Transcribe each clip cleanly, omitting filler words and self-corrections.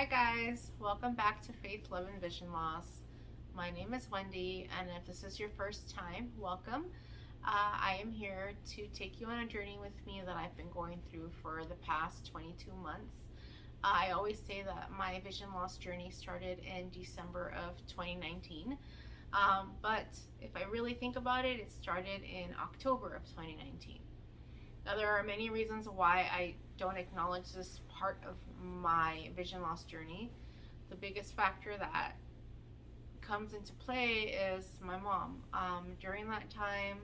Hi guys, welcome back to Faith, Love, and Vision Loss. My name is Wendy, and if this is your first time, welcome. I am here to take you on a journey with me that I've been going through for the past 22 months. I always say that my vision loss journey started in December of 2019, but if I really think about it, it started in October of 2019. Now, there are many reasons why I don't acknowledge this part of my vision loss journey. The biggest factor that comes into play is my mom. During that time,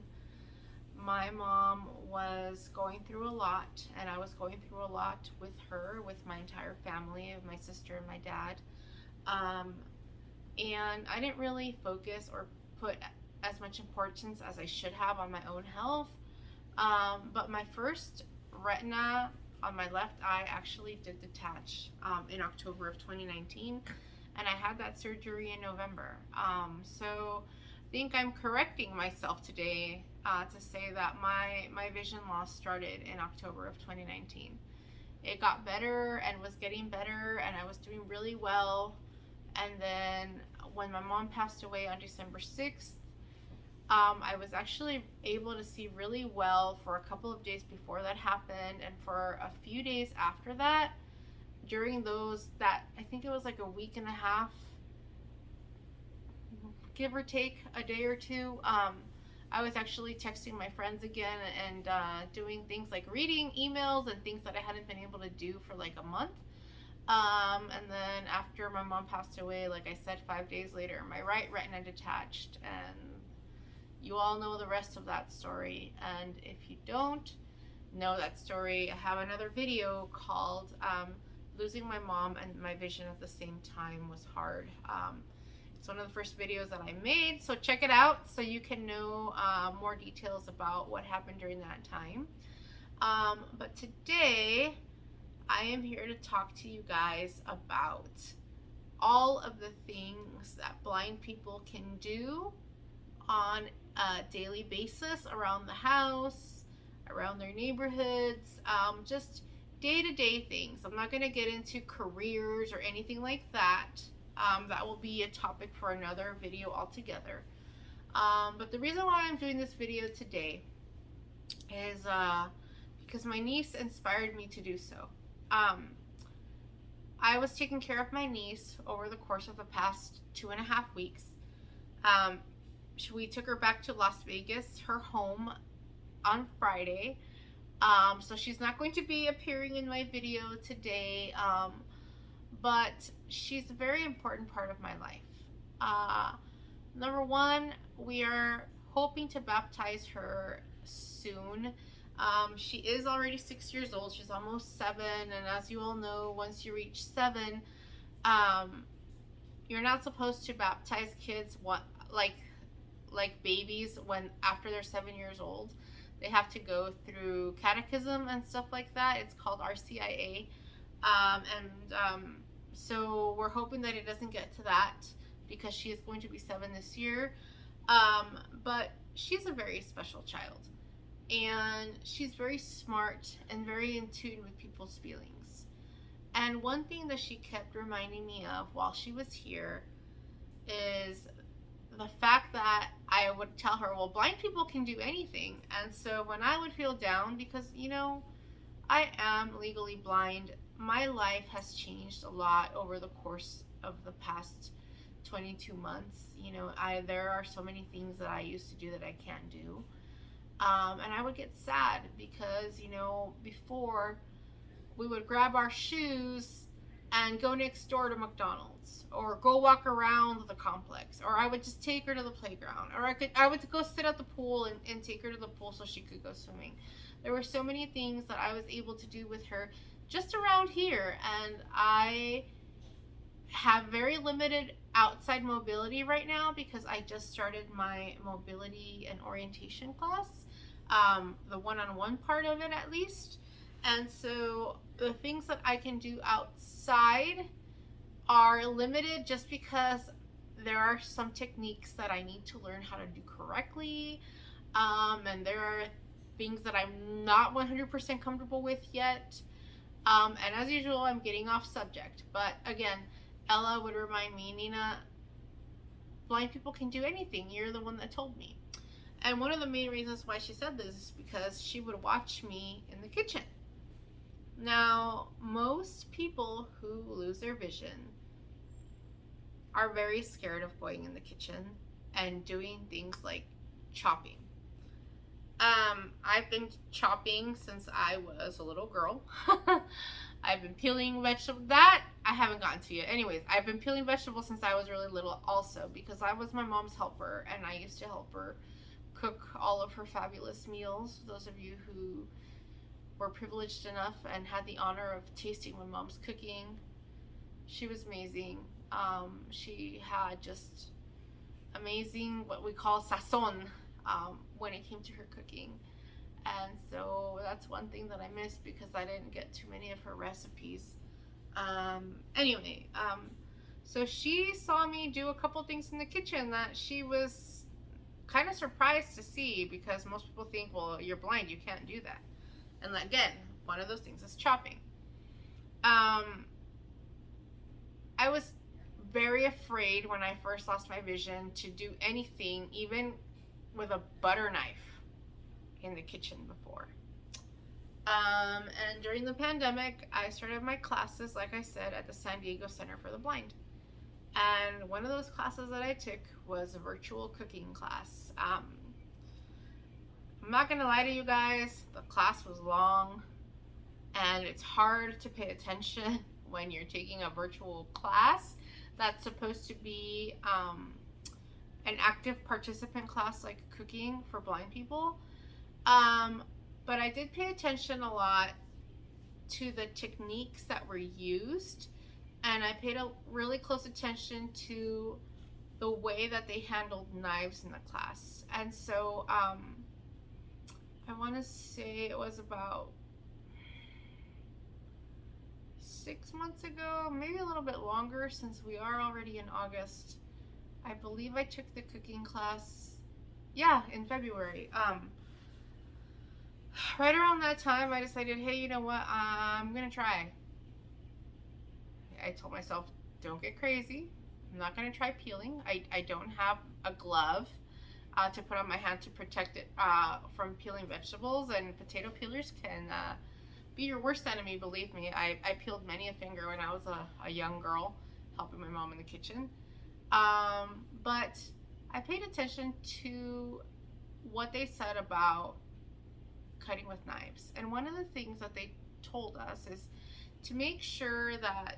my mom was going through a lot, and I was going through a lot with her, with my entire family, of my sister and my dad. Um, and I didn't really focus or put as much importance as I should have on my own health. But my first retina on my left eye actually did detach in October of 2019, and I had that surgery in November. So I think I'm correcting myself today to say that my vision loss started in October of 2019. It got better and was getting better, and I was doing really well. And then when my mom passed away on December 6th, I was actually able to see really well for a couple of days before that happened, and for a few days after that. During those, that I think it was like a week and a half, give or take a day or two. I was actually texting my friends again and doing things like reading emails and things that I hadn't been able to do for like a month. And then after my mom passed away, like I said, 5 days later, my right retina detached, and you all know the rest of that story. And if you don't know that story, I have another video called Losing My Mom and My Vision at the Same Time Was Hard. It's one of the first videos that I made, so check it out so you can know more details about what happened during that time. But today, I am here to talk to you guys about all of the things that blind people can do on a daily basis around the house, around their neighborhoods, just day-to-day things. I'm not going to get into careers or anything like that. That will be a topic for another video altogether. But the reason why I'm doing this video today is because my niece inspired me to do so. I was taking care of my niece over the course of the past 2.5 weeks. We took her back to Las Vegas, her home, on Friday. So she's not going to be appearing in my video today, but she's a very important part of my life. Number one, we are hoping to baptize her soon. She is already 6 years old. She's almost 7, and as you all know, once you reach 7, you're not supposed to baptize kids like babies when after they're 7 years old. They have to go through catechism and stuff like that. It's called RCIA, so we're hoping that it doesn't get to that because she is going to be 7 this year. But she's a very special child, and she's very smart and very in tune with people's feelings. And one thing that she kept reminding me of while she was here is the fact that I would tell her, well, blind people can do anything. And so when I would feel down, because, I am legally blind, my life has changed a lot over the course of the past 22 months. There are so many things that I used to do that I can't do. And I would get sad because, before we would grab our shoes and go next door to McDonald's, or go walk around the complex, or I would just take her to the playground, or I would go sit at the pool and take her to the pool so she could go swimming. There were so many things that I was able to do with her just around here, and I have very limited outside mobility right now because I just started my mobility and orientation class, the one-on-one part of it at least. And so the things that I can do outside are limited just because there are some techniques that I need to learn how to do correctly. And there are things that I'm not 100% comfortable with yet. And as usual, I'm getting off subject. But again, Ella would remind me, Nina, blind people can do anything. You're the one that told me. And one of the main reasons why she said this is because she would watch me in the kitchen. Now, most people who lose their vision are very scared of going in the kitchen and doing things like chopping. I've been chopping since I was a little girl. I've been peeling vegetables. That I haven't gotten to yet. Anyways, I've been peeling vegetables since I was really little also, because I was my mom's helper and I used to help her cook all of her fabulous meals. Those of you who were privileged enough and had the honor of tasting my mom's cooking, she was amazing. She had just amazing, what we call sazon, when it came to her cooking. And so that's one thing that I missed because I didn't get too many of her recipes. Anyway, so she saw me do a couple things in the kitchen that she was kind of surprised to see, because most people think, well, you're blind, you can't do that. And again, one of those things is chopping. I was very afraid when I first lost my vision to do anything, even with a butter knife, in the kitchen before. And during the pandemic, I started my classes, like I said, at the San Diego Center for the Blind. And one of those classes that I took was a virtual cooking class. I'm not gonna lie to you guys, the class was long and it's hard to pay attention when you're taking a virtual class that's supposed to be an active participant class, like cooking for blind people. But I did pay attention a lot to the techniques that were used, and I paid a really close attention to the way that they handled knives in the class. And so I want to say it was about 6 months ago, maybe a little bit longer, since we are already in August. I believe I took the cooking class, in February. Right around that time, I decided, hey, you know what, I'm gonna try. I told myself, don't get crazy. I'm not gonna try peeling. I don't have a glove to put on my hand to protect it from peeling vegetables, and potato peelers can be your worst enemy, believe me. I peeled many a finger when I was a young girl helping my mom in the kitchen. But I paid attention to what they said about cutting with knives. And one of the things that they told us is to make sure that,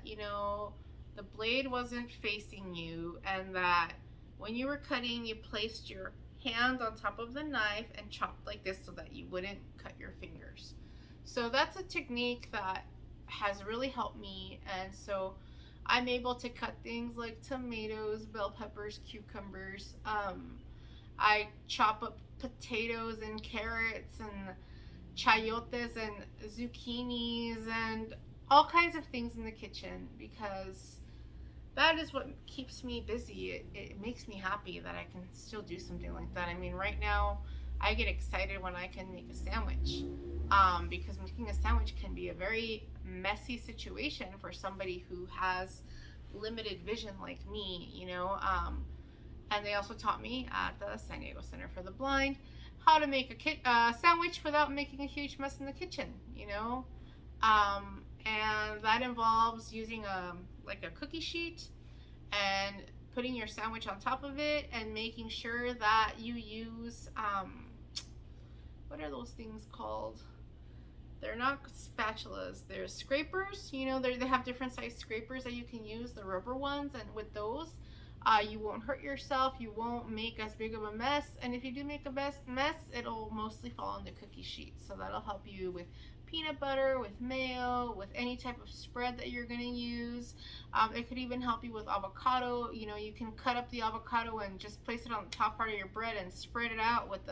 the blade wasn't facing you, and that when you were cutting, you placed your hand on top of the knife and chopped like this so that you wouldn't cut your fingers. So that's a technique that has really helped me. And so I'm able to cut things like tomatoes, bell peppers, cucumbers. I chop up potatoes and carrots and chayotes and zucchinis and all kinds of things in the kitchen, because that is what keeps me busy. It makes me happy that I can still do something like that. I mean, right now I get excited when I can make a sandwich, because making a sandwich can be a very messy situation for somebody who has limited vision like me, and they also taught me at the San Diego Center for the Blind how to make a sandwich without making a huge mess in the kitchen, and that involves using a cookie sheet and putting your sandwich on top of it, and making sure that you use what are those things called? They're not spatulas, they're scrapers. They have different size scrapers that you can use, the rubber ones, and with those you won't hurt yourself, you won't make as big of a mess, and if you do make a mess, it'll mostly fall on the cookie sheet. So that'll help you with peanut butter, with mayo, with any type of spread that you're going to use. It could even help you with avocado. You can cut up the avocado and just place it on the top part of your bread and spread it out with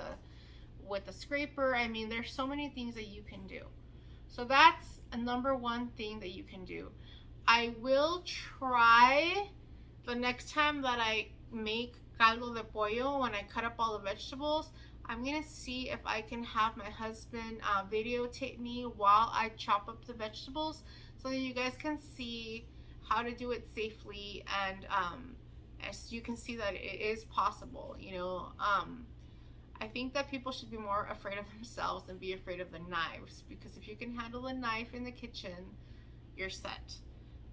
the scraper. I mean, there's so many things that you can do. So that's a number one thing that you can do. I will try the next time that I make caldo de pollo, when I cut up all the vegetables, I'm gonna see if I can have my husband videotape me while I chop up the vegetables so that you guys can see how to do it safely, and as you can see that it is possible. I think that people should be more afraid of themselves than be afraid of the knives, because if you can handle a knife in the kitchen, you're set.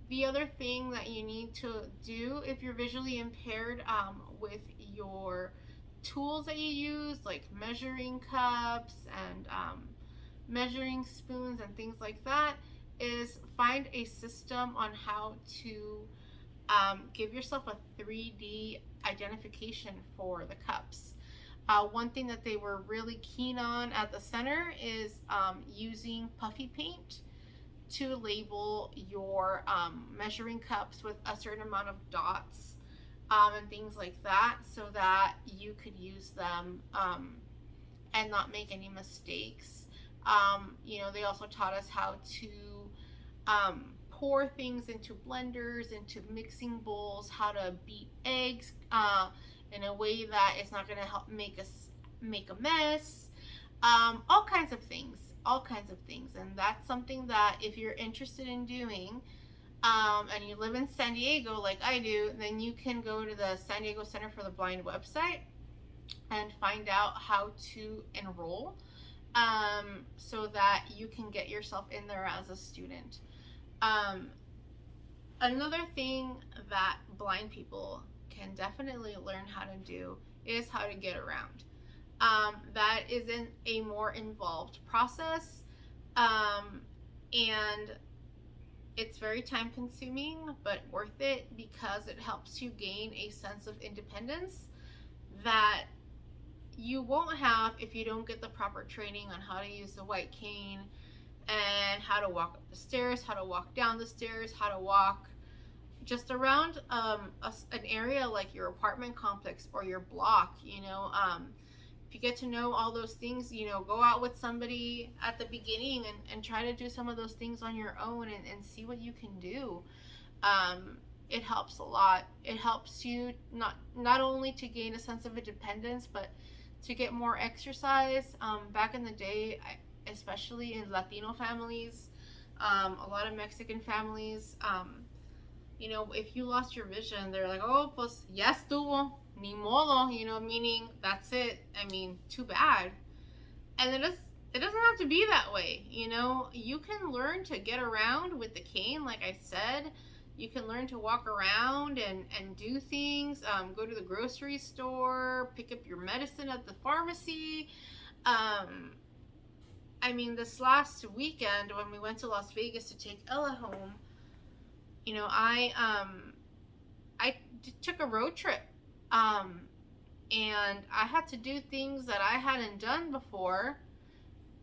The other thing that you need to do if you're visually impaired, with your tools that you use, like measuring cups and measuring spoons and things like that, is find a system on how to give yourself a 3D identification for the cups. One thing that they were really keen on at the center is using puffy paint to label your measuring cups with a certain amount of dots, and things like that, so that you could use them and not make any mistakes. They also taught us how to pour things into blenders, into mixing bowls, how to beat eggs in a way that it's not going to help make a mess. All kinds of things, and that's something that if you're interested in doing, and you live in San Diego like I do, then you can go to the San Diego Center for the Blind website and find out how to enroll, so that you can get yourself in there as a student. Another thing that blind people can definitely learn how to do is how to get around. That isn't a more involved process, and it's very time consuming, but worth it, because it helps you gain a sense of independence that you won't have if you don't get the proper training on how to use the white cane, and how to walk up the stairs, how to walk down the stairs, how to walk just around an area like your apartment complex or your block. If you get to know all those things, go out with somebody at the beginning and try to do some of those things on your own, and see what you can do. It helps a lot. It helps you not only to gain a sense of independence, but to get more exercise. Back in the day, especially in Latino families, a lot of Mexican families, if you lost your vision, they're like, oh, pues ya estuvo, ni modo, meaning that's it. I mean, too bad. And it doesn't have to be that way. You can learn to get around with the cane, like I said. You can learn to walk around and do things, go to the grocery store, pick up your medicine at the pharmacy. This last weekend when we went to Las Vegas to take Ella home, I took a road trip, and I had to do things that I hadn't done before,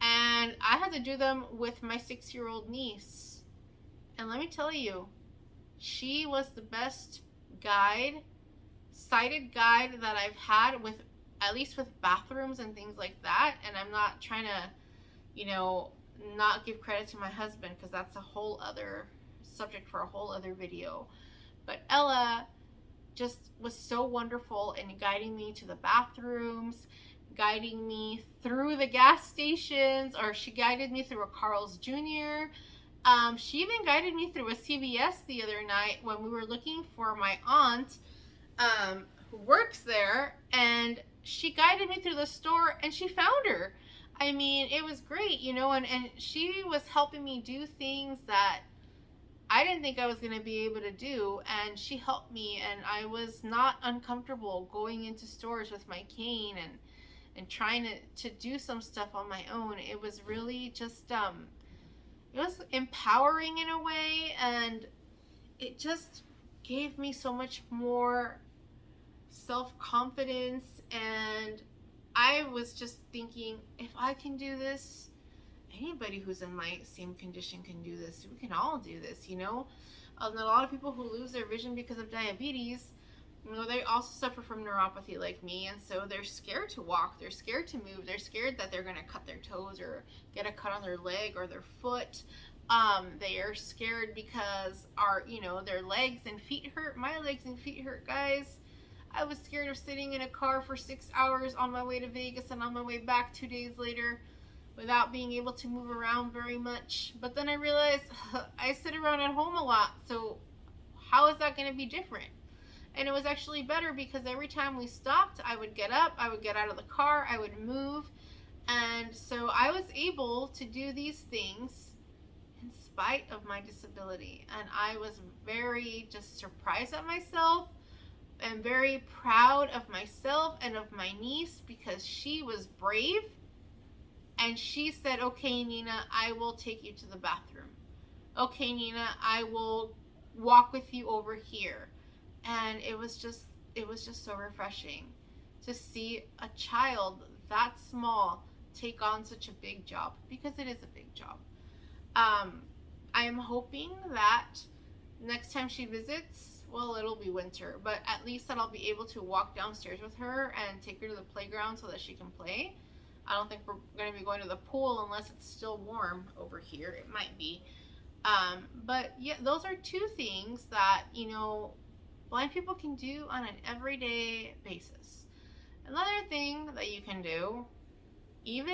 and I had to do them with my 6-year-old niece. And let me tell you, she was the best sighted guide that I've had, with at least with bathrooms and things like that. And I'm not trying to not give credit to my husband, because that's a whole other subject for a whole other video. But Ella just was so wonderful in guiding me to the bathrooms, guiding me through the gas stations, or she guided me through a Carl's Jr. She even guided me through a CVS the other night when we were looking for my aunt, who works there, and she guided me through the store, and she found her. It was great, and she was helping me do things that I didn't think I was going to be able to do, and she helped me, and I was not uncomfortable going into stores with my cane and trying to do some stuff on my own. It was really just, it was empowering in a way, and it just gave me so much more self-confidence. And I was just thinking, if I can do this, anybody who's in my same condition can do this. We can all do this, And a lot of people who lose their vision because of diabetes, they also suffer from neuropathy like me, and so they're scared to walk, they're scared to move, they're scared that they're going to cut their toes or get a cut on their leg or their foot. They are scared because their legs and feet hurt. My legs and feet hurt, guys. I was scared of sitting in a car for 6 hours on my way to Vegas and on my way back 2 days later without being able to move around very much. But then I realized I sit around at home a lot, so how is that going to be different? And it was actually better because every time we stopped, I would get up, I would get out of the car, I would move. And so I was able to do these things in spite of my disability. And I was very just surprised at myself and very proud of myself and of my niece because she was brave. And she said, okay, Nina, I will take you to the bathroom. Okay, Nina, I will walk with you over here. And it was just so refreshing to see a child that small take on such a big job, because it is a big job. I am hoping that next time she visits, well, it'll be winter, but at least that I'll be able to walk downstairs with her and take her to the playground so that she can play. I don't think we're going to be going to the pool unless it's still warm over here. It might be. But yeah, those are two things that, blind people can do on an everyday basis. Another thing that you can do, even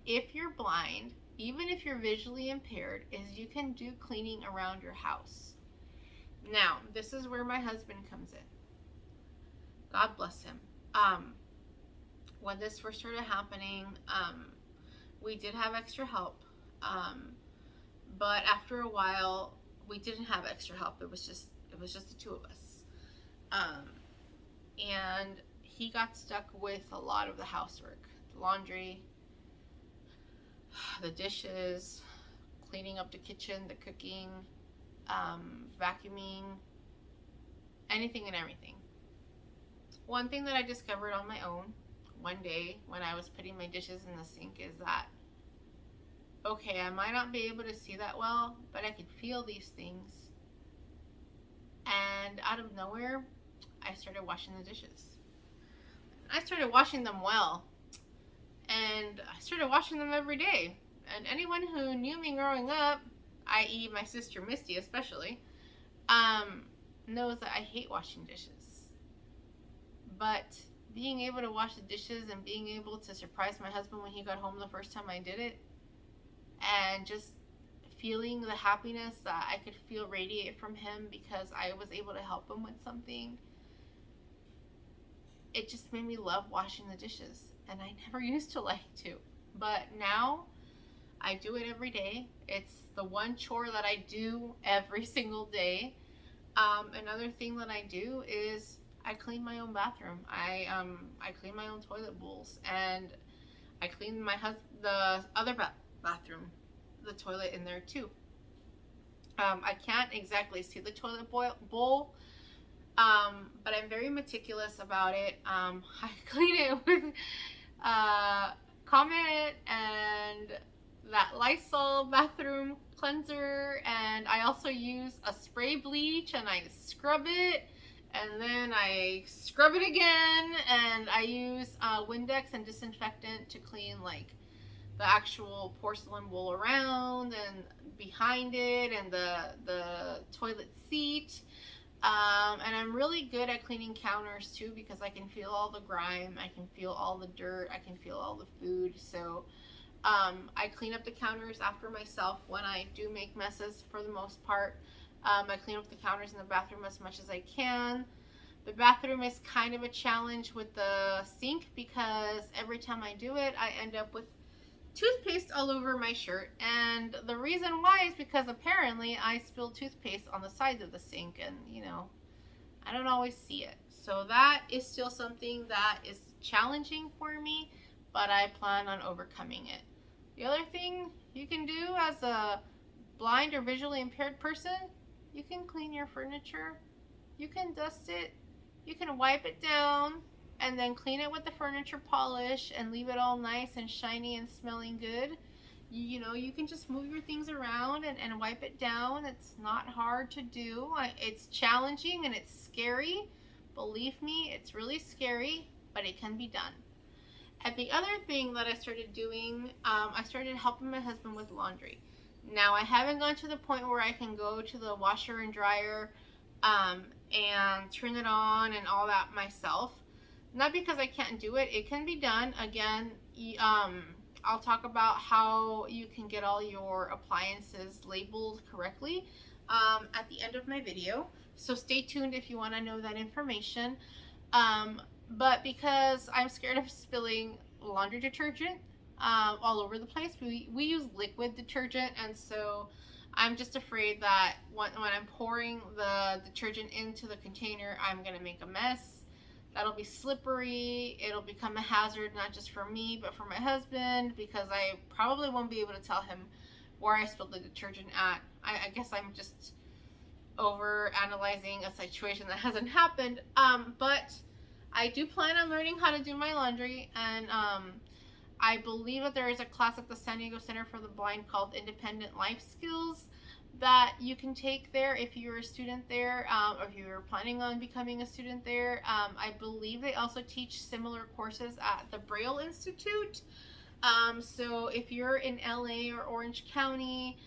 if you're blind, even if you're visually impaired, is you can do cleaning around your house. Now, this is where my husband comes in. God bless him. When this first started happening, we did have extra help. But after a while, we didn't have extra help. It was just the two of us. And he got stuck with a lot of the housework, the laundry, the dishes, cleaning up the kitchen, the cooking, vacuuming, anything and everything. One thing that I discovered on my own one day when I was putting my dishes in the sink is that, okay, I might not be able to see that well, but I can feel these things. And out of nowhere, I started washing the dishes. I started washing them well. And I started washing them every day. And anyone who knew me growing up, i.e. my sister Misty especially, knows that I hate washing dishes. But being able to wash the dishes and being able to surprise my husband when he got home the first time I did it, and just feeling the happiness that I could feel radiate from him because I was able to help him with something, it just made me love washing the dishes. And I never used to like to. But now I do it every day. It's the one chore that I do every single day. Another thing that I do is I clean my own bathroom. I clean my own toilet bowls, and I clean the other bathroom, the toilet in there too. I can't exactly see the toilet bowl, but I'm very meticulous about it. I clean it with Comet and that Lysol bathroom cleanser, and I also use a spray bleach and I scrub it, and then I scrub it again, and I use Windex and disinfectant to clean like the actual porcelain bowl around and behind it and the toilet seat. And I'm really good at cleaning counters too, because I can feel all the grime, I can feel all the dirt, I can feel all the food. So I clean up the counters after myself when I do make messes for the most part. I clean up the counters in the bathroom as much as I can. The bathroom is kind of a challenge with the sink because every time I do it, I end up with toothpaste all over my shirt. And the reason why is because apparently I spilled toothpaste on the sides of the sink, and I don't always see it. So that is still something that is challenging for me, but I plan on overcoming it. The other thing you can do as a blind or visually impaired person, you can clean your furniture, you can dust it, you can wipe it down, and then clean it with the furniture polish and leave it all nice and shiny and smelling good. You can just move your things around and wipe it down. It's not hard to do. It's challenging and it's scary. Believe me, it's really scary, but it can be done. And the other thing that I started doing, I started helping my husband with laundry. Now, I haven't gone to the point where I can go to the washer and dryer and turn it on and all that myself. Not because I can't do it, it can be done. Again, I'll talk about how you can get all your appliances labeled correctly at the end of my video. So stay tuned if you want to know that information. But because I'm scared of spilling laundry detergent all over the place, we use liquid detergent, and so I'm just afraid that when I'm pouring the detergent into the container, I'm going to make a mess. That'll be slippery. It'll become a hazard not just for me, but for my husband, because I probably won't be able to tell him where I spilled the detergent at. I guess I'm just over analyzing a situation that hasn't happened. But I do plan on learning how to do my laundry, and I believe that there is a class at the San Diego Center for the Blind called Independent Life Skills that you can take there if you're a student there, or if you're planning on becoming a student there. I believe they also teach similar courses at the Braille Institute. So if you're in LA or Orange County,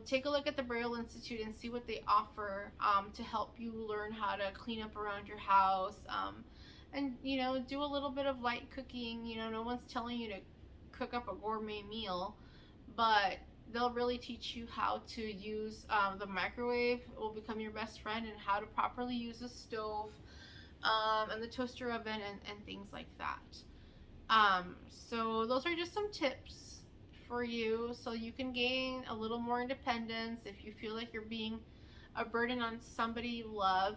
take a look at the Braille Institute and see what they offer to help you learn how to clean up around your house, and do a little bit of light cooking. No one's telling you to cook up a gourmet meal, but they'll really teach you how to use the microwave. It will become your best friend, and how to properly use a stove, and the toaster oven, and things like that. So those are just some tips for you, so you can gain a little more independence if you feel like you're being a burden on somebody you love.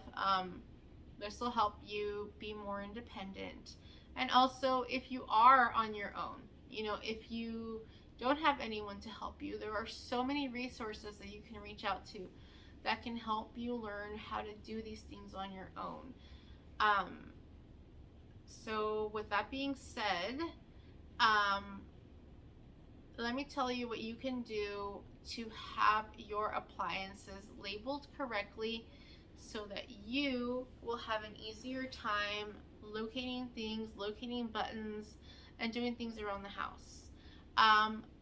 This will help you be more independent. And also, if you are on your own, if you don't have anyone to help you, there are so many resources that you can reach out to that can help you learn how to do these things on your own. So with that being said, let me tell you what you can do to have your appliances labeled correctly, so that you will have an easier time locating things, locating buttons, and doing things around the house.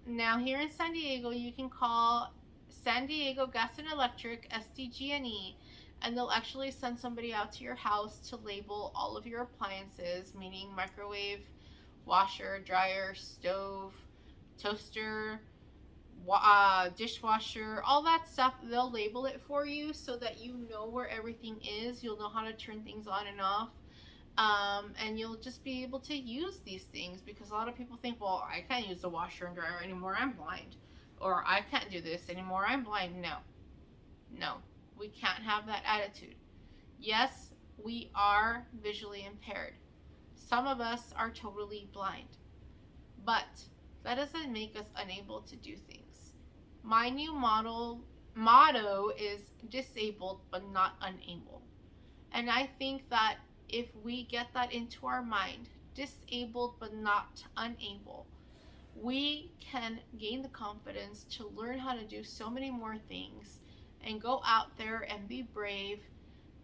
Now here in San Diego, you can call San Diego Gas and Electric, SDG&E, and they'll actually send somebody out to your house to label all of your appliances, meaning microwave, washer, dryer, stove, toaster, dishwasher, all that stuff. They'll label it for you so that you know where everything is. You'll know how to turn things on and off. And you'll just be able to use these things, because a lot of people think, well, I can't use the washer and dryer anymore, I'm blind. Or I can't do this anymore, I'm blind. No, we can't have that attitude. Yes, we are visually impaired. Some of us are totally blind. But that doesn't make us unable to do things. My new motto is disabled but not unable. And I think that if we get that into our mind, disabled but not unable, we can gain the confidence to learn how to do so many more things, and go out there and be brave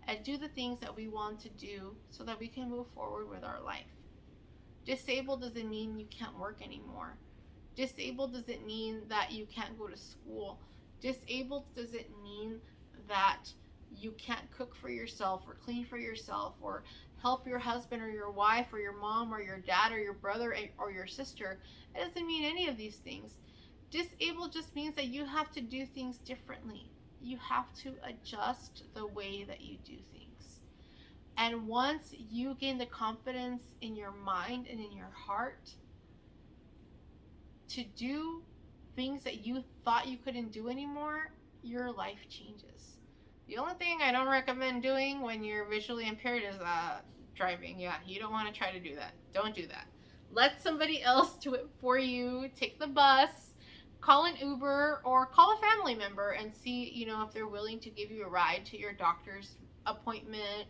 and do the things that we want to do, so that we can move forward with our life. Disabled doesn't mean you can't work anymore. Disabled doesn't mean that you can't go to school. Disabled doesn't mean that you can't cook for yourself, or clean for yourself, or help your husband or your wife or your mom or your dad or your brother or your sister. It doesn't mean any of these things. Disabled just means that you have to do things differently. You have to adjust the way that you do things. And once you gain the confidence in your mind and in your heart to do things that you thought you couldn't do anymore, your life changes. The only thing I don't recommend doing when you're visually impaired is driving. Yeah, you don't want to try to do that. Don't do that. Let somebody else do it for you. Take the bus, call an Uber, or call a family member and see, if they're willing to give you a ride to your doctor's appointment,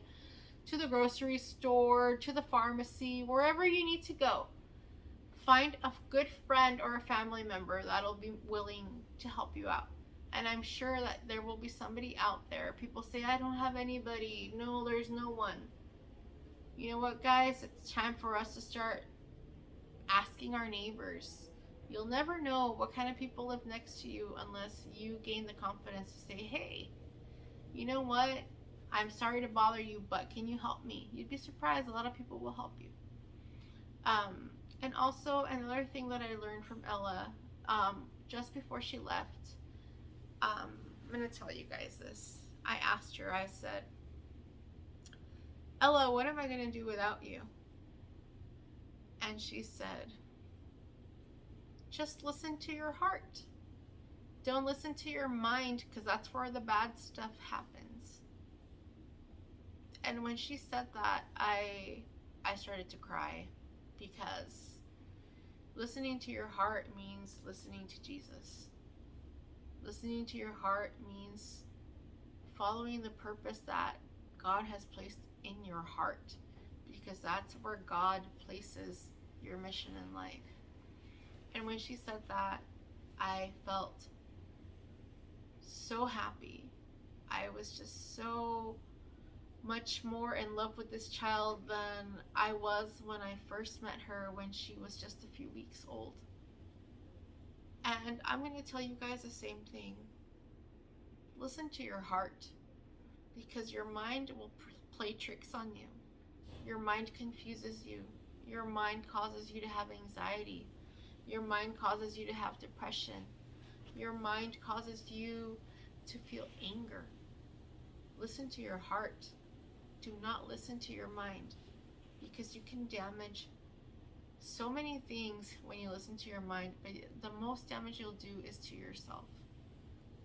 to the grocery store, to the pharmacy, wherever you need to go. Find a good friend or a family member that'll be willing to help you out. And I'm sure that there will be somebody out there. People say, I don't have anybody. No, there's no one. You know what, guys? It's time for us to start asking our neighbors. You'll never know what kind of people live next to you unless you gain the confidence to say, hey, you know what? I'm sorry to bother you, but can you help me? You'd be surprised. A lot of people will help you. Um, and also, another thing that I learned from Ella, just before she left, I'm going to tell you guys this. I asked her, I said, Ella, what am I going to do without you? And she said, just listen to your heart. Don't listen to your mind, because that's where the bad stuff happens. And when she said that, I started to cry, because listening to your heart means listening to Jesus. Listening to your heart means following the purpose that God has placed in your heart, because that's where God places your mission in life. And when she said that, I felt so happy. I was just so much more in love with this child than I was when I first met her, when she was just a few weeks old. And I'm going to tell you guys the same thing. Listen to your heart, because your mind will play tricks on you. Your mind confuses you. Your mind causes you to have anxiety. Your mind causes you to have depression. Your mind causes you to feel anger. Listen to your heart. Do not listen to your mind, because you can damage so many things when you listen to your mind, but the most damage you'll do is to yourself.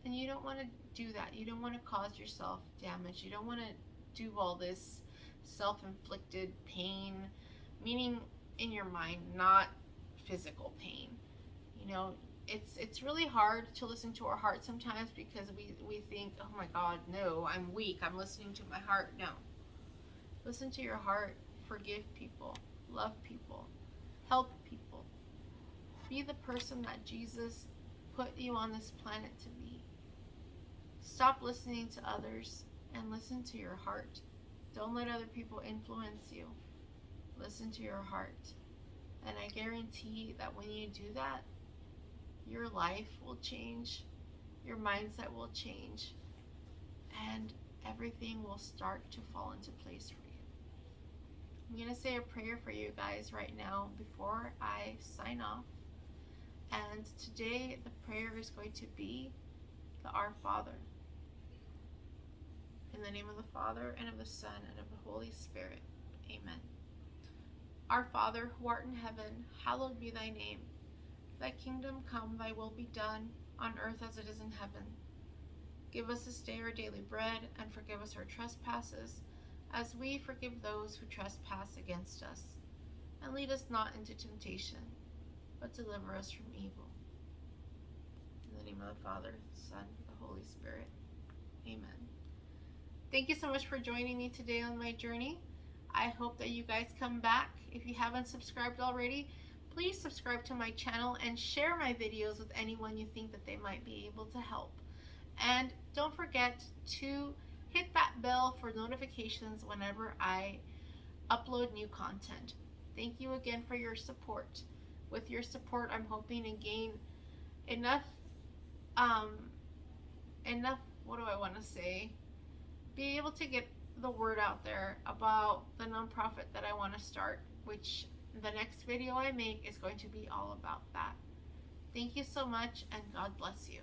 And you don't want to do that. You don't want to cause yourself damage. You don't want to do all this self-inflicted pain, meaning in your mind, not physical pain. You know, it's really hard to listen to our heart sometimes, because we think, oh my God, no, I'm weak, I'm listening to my heart. No. Listen to your heart. Forgive people. Love people. Help people. Be the person that Jesus put you on this planet to be. Stop listening to others and listen to your heart. Don't let other people influence you. Listen to your heart. And I guarantee that when you do that, your life will change, your mindset will change, and everything will start to fall into place for you. I'm going to say a prayer for you guys right now before I sign off. And today the prayer is going to be the Our Father. In the name of the Father, and of the Son, and of the Holy Spirit. Amen. Our Father, who art in heaven, hallowed be thy name. Thy kingdom come, thy will be done, on earth as it is in heaven. Give us this day our daily bread, and forgive us our trespasses, as we forgive those who trespass against us. And lead us not into temptation, but deliver us from evil. In the name of the Father, the Son, and the Holy Spirit. Amen. Thank you so much for joining me today on my journey. I hope that you guys come back. If you haven't subscribed already, please subscribe to my channel and share my videos with anyone you think that they might be able to help. And don't forget to hit that bell for notifications whenever I upload new content. Thank you again for your support. With your support, I'm hoping to gain enough, what do I want to say? Be able to get the word out there about the nonprofit that I want to start, which the next video I make is going to be all about that. Thank you so much, and God bless you.